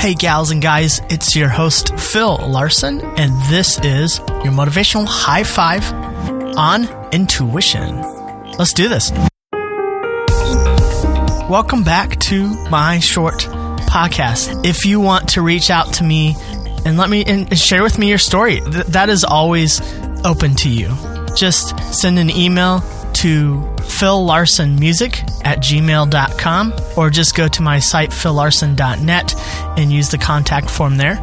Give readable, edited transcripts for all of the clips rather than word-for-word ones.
Hey gals and guys, it's your host Phil Larson, and this is your motivational high five on intuition. Let's do this. Welcome back to my short podcast. If you want to reach out to me and share with me your story, that is always open to you. Just send an email to phillarsonmusic@gmail.com or just go to my site phillarson.net and use the contact form there.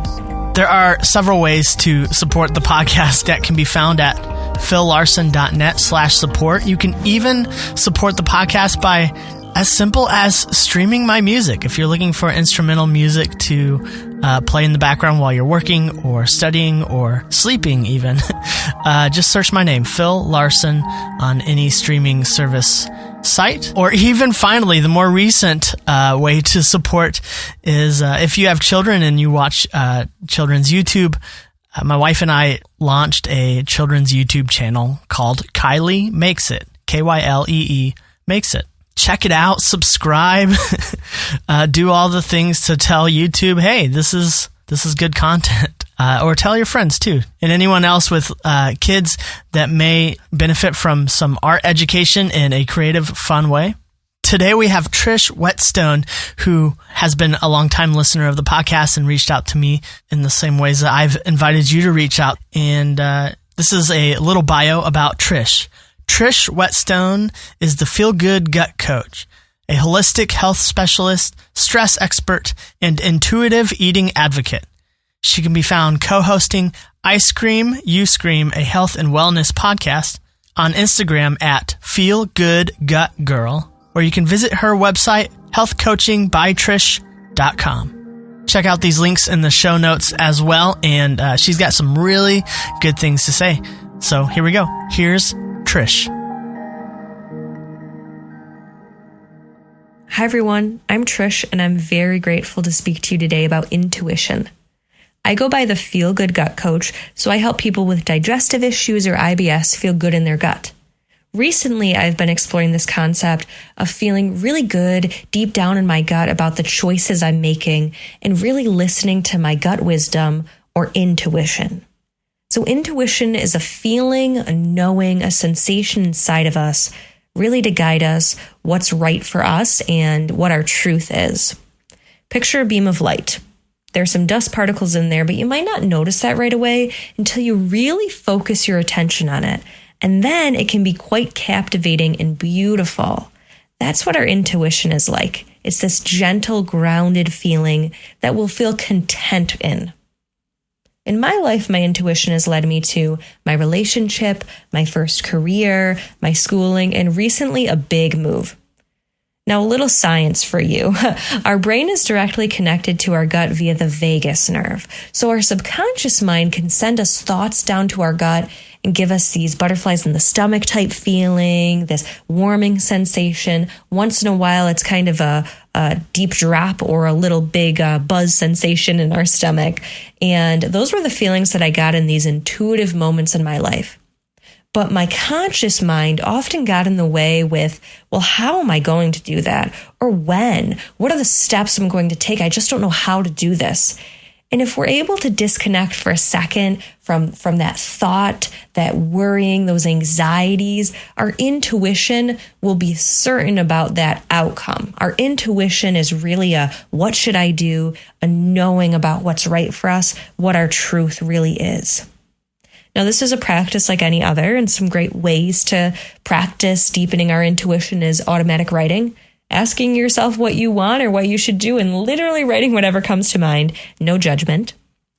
There are several ways to support the podcast that can be found at phillarson.net/support. You can even support the podcast by as simple as streaming my music. If you're looking for instrumental music to play in the background while you're working or studying or sleeping even, just search my name, Phil Larson, on any streaming service site. Or even finally, the more recent way to support is if you have children and you watch children's YouTube. My wife and I launched a children's YouTube channel called Kylie Makes It, Kylee Makes It. Check it out, subscribe, do all the things to tell YouTube, hey, this is good content. Or tell your friends too, and anyone else with kids that may benefit from some art education in a creative, fun way. Today we have Trish Whetstone, who has been a longtime listener of the podcast and reached out to me in the same ways that I've invited you to reach out. And this is a little bio about Trish. Trish Whetstone is the feel-good gut coach, a holistic health specialist, stress expert, and intuitive eating advocate. She can be found co-hosting Ice Cream, You Scream, a health and wellness podcast on Instagram at feelgoodgutgirl, or you can visit her website, healthcoachingbytrish.com. Check out these links in the show notes as well, and she's got some really good things to say. So here we go. Here's Trish. Hi everyone, I'm Trish and I'm very grateful to speak to you today about intuition. I go by the Feel Good Gut Coach, so I help people with digestive issues or IBS feel good in their gut. Recently, I've been exploring this concept of feeling really good deep down in my gut about the choices I'm making and really listening to my gut wisdom or intuition. So intuition is a feeling, a knowing, a sensation inside of us, really to guide us what's right for us and what our truth is. Picture a beam of light. There's some dust particles in there, but you might not notice that right away until you really focus your attention on it. And then it can be quite captivating and beautiful. That's what our intuition is like. It's this gentle, grounded feeling that we'll feel content in. In my life, my intuition has led me to my relationship, my first career, my schooling, and recently a big move. Now, a little science for you. Our brain is directly connected to our gut via the vagus nerve. So our subconscious mind can send us thoughts down to our gut and give us these butterflies in the stomach type feeling, this warming sensation. Once in a while, it's kind of a deep drop or a little big buzz sensation in our stomach. And those were the feelings that I got in these intuitive moments in my life. But my conscious mind often got in the way with, well, how am I going to do that? Or when? What are the steps I'm going to take? I just don't know how to do this. And if we're able to disconnect for a second from that thought, that worrying, those anxieties, our intuition will be certain about that outcome. Our intuition is really a what should I do, a knowing about what's right for us, what our truth really is. Now, this is a practice like any other, and some great ways to practice deepening our intuition is automatic writing, asking yourself what you want or what you should do, and literally writing whatever comes to mind, no judgment.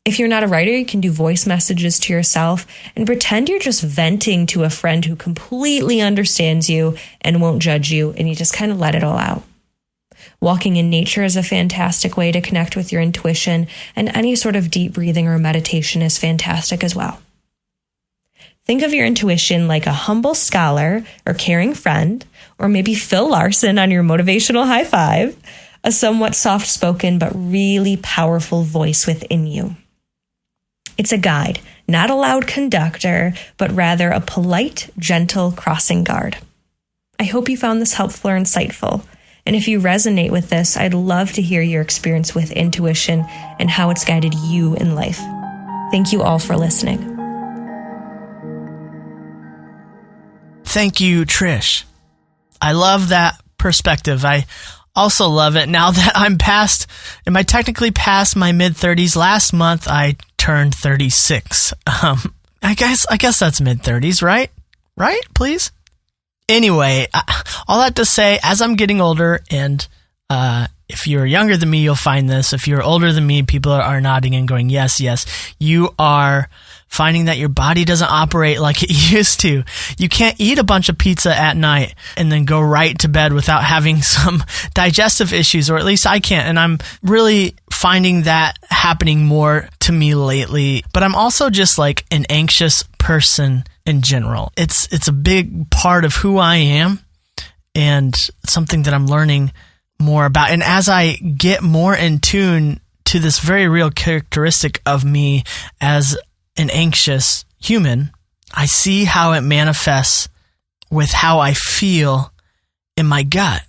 If you're not a writer, you can do voice messages to yourself and pretend you're just venting to a friend who completely understands you and won't judge you, and you just kind of let it all out. Walking in nature is a fantastic way to connect with your intuition, and any sort of deep breathing or meditation is fantastic as well. Think of your intuition like a humble scholar or caring friend, or maybe Phil Larson on your motivational high five, a somewhat soft-spoken but really powerful voice within you. It's a guide, not a loud conductor, but rather a polite, gentle crossing guard. I hope you found this helpful or insightful. And if you resonate with this, I'd love to hear your experience with intuition and how it's guided you in life. Thank you all for listening. Thank you, Trish. I love that perspective. I also love it now that am I technically past my mid-30s? Last month, I turned 36. I guess that's mid-30s, right? Right? Please? Anyway, all that to say, as I'm getting older, and if you're younger than me, you'll find this. If you're older than me, people are nodding and going, yes, you are finding that your body doesn't operate like it used to. You can't eat a bunch of pizza at night and then go right to bed without having some digestive issues, or at least I can't. And I'm really finding that happening more to me lately. But I'm also just like an anxious person in general. It's a big part of who I am and something that I'm learning more about. And as I get more in tune to this very real characteristic of me as an anxious human, I see how it manifests with how I feel in my gut,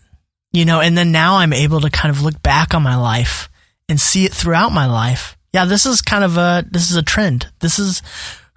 and then now I'm able to kind of look back on my life and see it throughout my life. Yeah, this is a trend. This is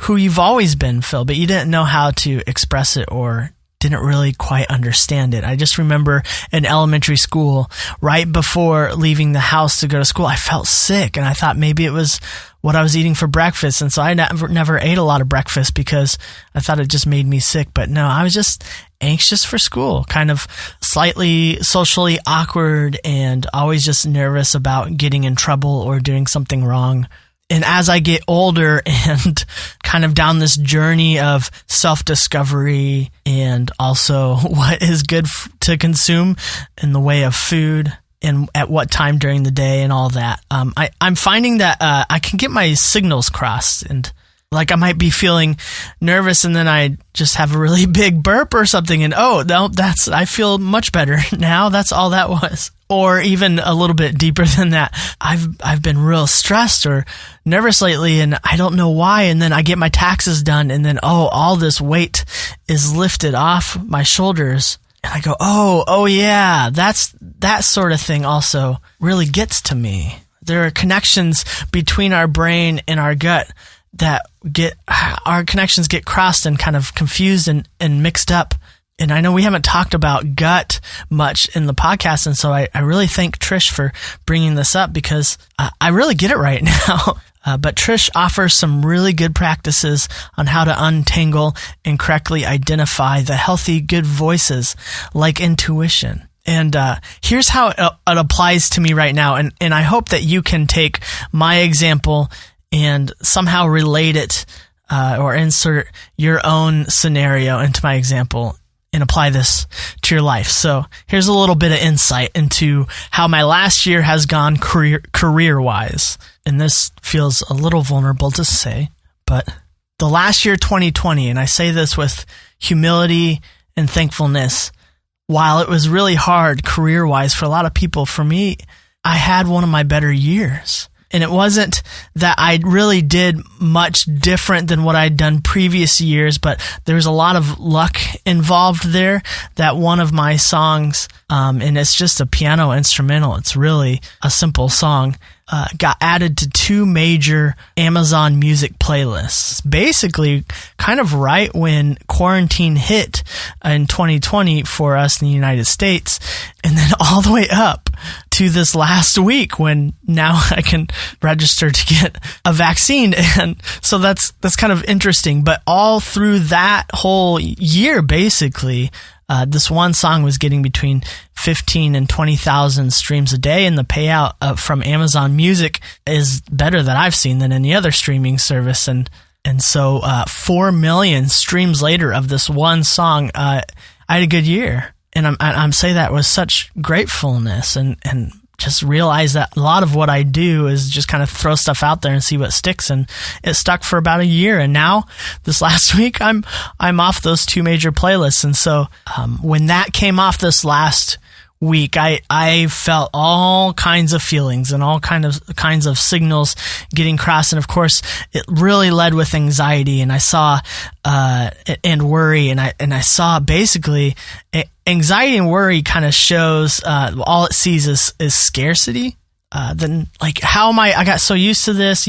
who you've always been, Phil, but you didn't know how to express it or didn't really quite understand it. I just remember in elementary school, right before leaving the house to go to school, I felt sick and I thought maybe it was what I was eating for breakfast. And so I never ate a lot of breakfast because I thought it just made me sick. But no, I was just anxious for school, kind of slightly socially awkward and always just nervous about getting in trouble or doing something wrong. And as I get older and kind of down this journey of self-discovery and also what is good to consume in the way of food and at what time during the day and all that, I'm finding that I can get my signals crossed, and like I might be feeling nervous and then I just have a really big burp or something and I feel much better now. That's all that was. Or even a little bit deeper than that. I've been real stressed or nervous lately and I don't know why. And then I get my taxes done and then, all this weight is lifted off my shoulders. And I go, oh yeah, that sort of thing also really gets to me. There are connections between our brain and our gut that our connections get crossed and kind of confused and mixed up. And I know we haven't talked about gut much in the podcast, and so I really thank Trish for bringing this up because I really get it right now. But Trish offers some really good practices on how to untangle and correctly identify the healthy, good voices like intuition. And here's how it applies to me right now, and I hope that you can take my example and somehow relate it or insert your own scenario into my example and apply this to your life. So here's a little bit of insight into how my last year has gone career-wise. And this feels a little vulnerable to say, but the last year, 2020, and I say this with humility and thankfulness, while it was really hard career-wise for a lot of people, for me, I had one of my better years. And it wasn't that I really did much different than what I'd done previous years, but there was a lot of luck involved there that one of my songs, and it's just a piano instrumental, it's really a simple song, got added to 2 major Amazon Music playlists. Basically, kind of right when quarantine hit in 2020 for us in the United States, and then all the way up to this last week when now I can register to get a vaccine. And so that's kind of interesting. But all through that whole year, basically, this one song was getting between 15 and 20,000 streams a day, and the payout from Amazon Music is better that I've seen than any other streaming service. And so 4 million streams later of this one song, I had a good year. And I'm saying that with such gratefulness and just realize that a lot of what I do is just kind of throw stuff out there and see what sticks. And it stuck for about a year. And now this last week, I'm off those 2 major playlists. And so when that came off this last week, I felt all kinds of feelings and all kinds of signals getting crossed. And of course, it really led with anxiety, and I saw and worry, and I saw basically anxiety and worry kind of shows all it sees is scarcity. Then like, how am I got so used to this,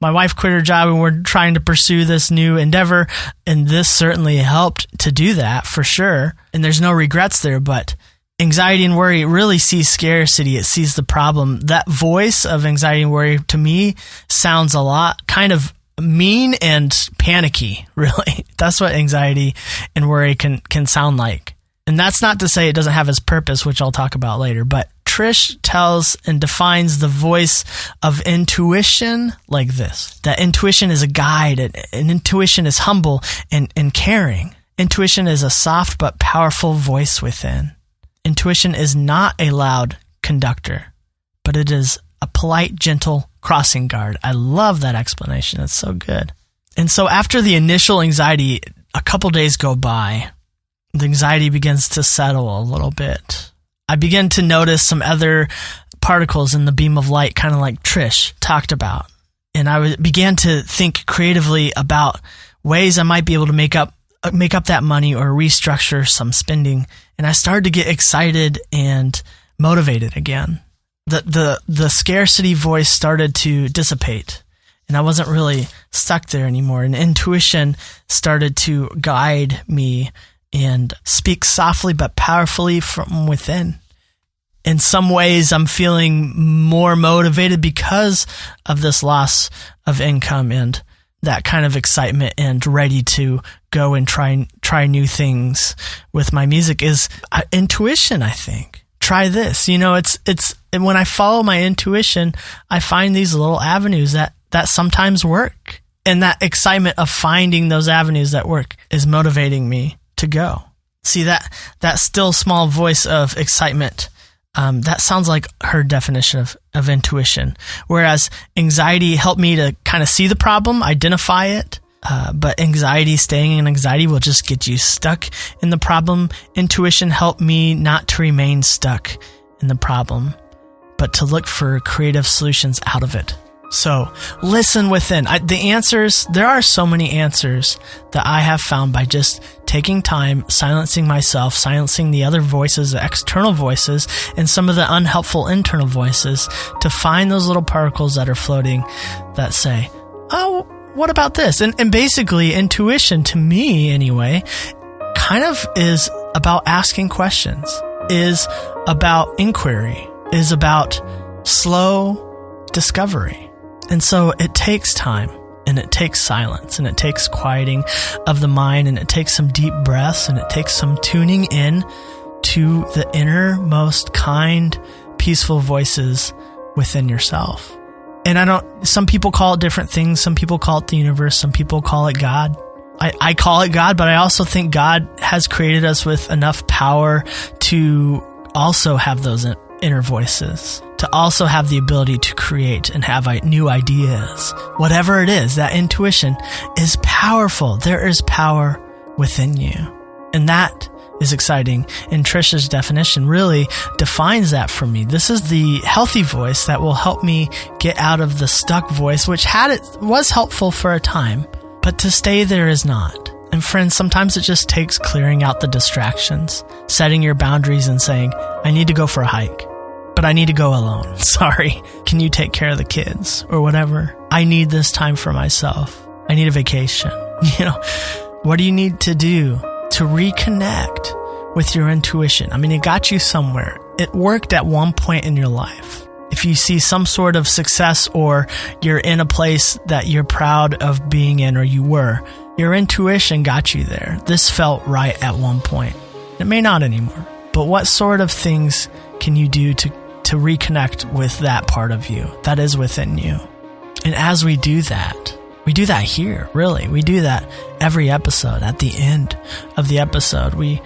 my wife quit her job and we're trying to pursue this new endeavor. And this certainly helped to do that for sure. And there's no regrets there, but anxiety and worry really sees scarcity. It sees the problem. That voice of anxiety and worry to me sounds a lot kind of mean and panicky, really. That's what anxiety and worry can sound like. And that's not to say it doesn't have its purpose, which I'll talk about later, but Trish tells and defines the voice of intuition like this: that intuition is a guide, and intuition is humble and caring. Intuition is a soft but powerful voice within. Intuition is not a loud conductor, but it is a polite, gentle crossing guard. I love that explanation. It's so good. And so after the initial anxiety, a couple days go by. The anxiety begins to settle a little bit. I begin to notice some other particles in the beam of light, kind of like Trish talked about. And I began to think creatively about ways I might be able to make up that money or restructure some spending. And I started to get excited and motivated again. The scarcity voice started to dissipate, and I wasn't really stuck there anymore. And intuition started to guide me and speak softly but powerfully from within. In some ways, I'm feeling more motivated because of this loss of income and that kind of excitement, and ready to go and try new things with my music is intuition, I think. Try this. It's when I follow my intuition, I find these little avenues that sometimes work. And that excitement of finding those avenues that work is motivating me to go. See, that still small voice of excitement, that sounds like her definition of intuition. Whereas anxiety helped me to kind of see the problem, identify it. But staying in anxiety will just get you stuck in the problem. Intuition helped me not to remain stuck in the problem, but to look for creative solutions out of it. So listen within. There are so many answers that I have found by just taking time, silencing myself, silencing the other voices, the external voices, and some of the unhelpful internal voices, to find those little particles that are floating that say, oh, what about this? And basically intuition, to me anyway, kind of is about asking questions, is about inquiry, is about slow discovery. And so it takes time, and it takes silence, and it takes quieting of the mind, and it takes some deep breaths, and it takes some tuning in to the innermost kind, peaceful voices within yourself. And some people call it different things. Some people call it the universe. Some people call it God. I call it God, but I also think God has created us with enough power to also have those inner voices, to also have the ability to create and have new ideas. Whatever it is, that intuition is powerful. There is power within you. And that is exciting. And Trish's definition really defines that for me. This is the healthy voice that will help me get out of the stuck voice, which was helpful for a time, but to stay there is not. And friends, sometimes it just takes clearing out the distractions, setting your boundaries and saying, I need to go for a hike, but I need to go alone. Sorry. Can you take care of the kids or whatever? I need this time for myself. I need a vacation. What do you need to do to reconnect with your intuition? I mean, it got you somewhere. It worked at one point in your life. If you see some sort of success, or you're in a place that you're proud of being in, or you were, your intuition got you there. This felt right at one point. It may not anymore. But what sort of things can you do to reconnect with that part of you that is within you? And as we do that here, really. We do that every episode. At the end of the episode, we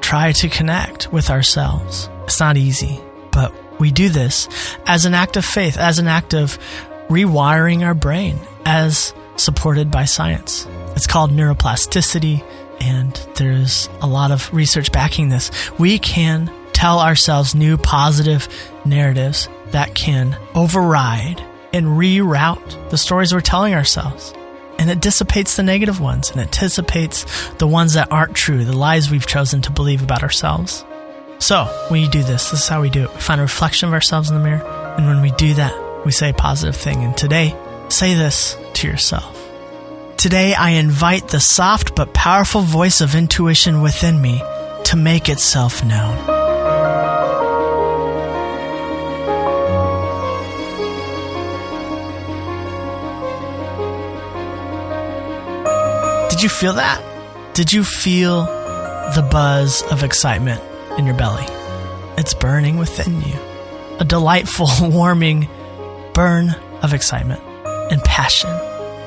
try to connect with ourselves. It's not easy, but we do this as an act of faith, as an act of rewiring our brain, as supported by science. It's called neuroplasticity, and there's a lot of research backing this. We can tell ourselves new positive narratives that can override and reroute the stories we're telling ourselves. And it dissipates the negative ones and it dissipates the ones that aren't true, the lies we've chosen to believe about ourselves. So when you do this is how we do it. We find a reflection of ourselves in the mirror. And when we do that, we say a positive thing. And today, say this to yourself. Today, I invite the soft but powerful voice of intuition within me to make itself known. Did you feel that? Did you feel the buzz of excitement in your belly? It's burning within you. A delightful, warming burn of excitement and passion.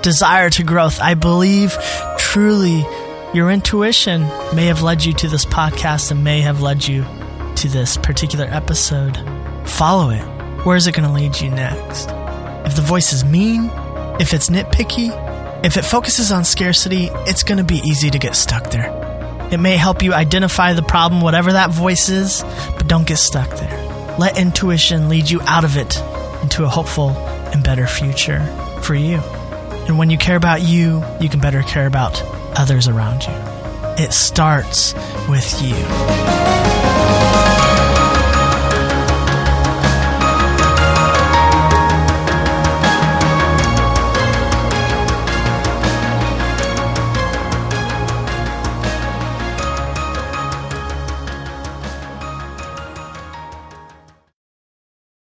Desire to growth. I believe truly your intuition may have led you to this podcast and may have led you to this particular episode. Follow it. Where is it going to lead you next? If the voice is mean, if it's nitpicky, if it focuses on scarcity, it's going to be easy to get stuck there. It may help you identify the problem, whatever that voice is, but don't get stuck there. Let intuition lead you out of it into a hopeful and better future for you. And when you care about you, you can better care about others around you. It starts with you.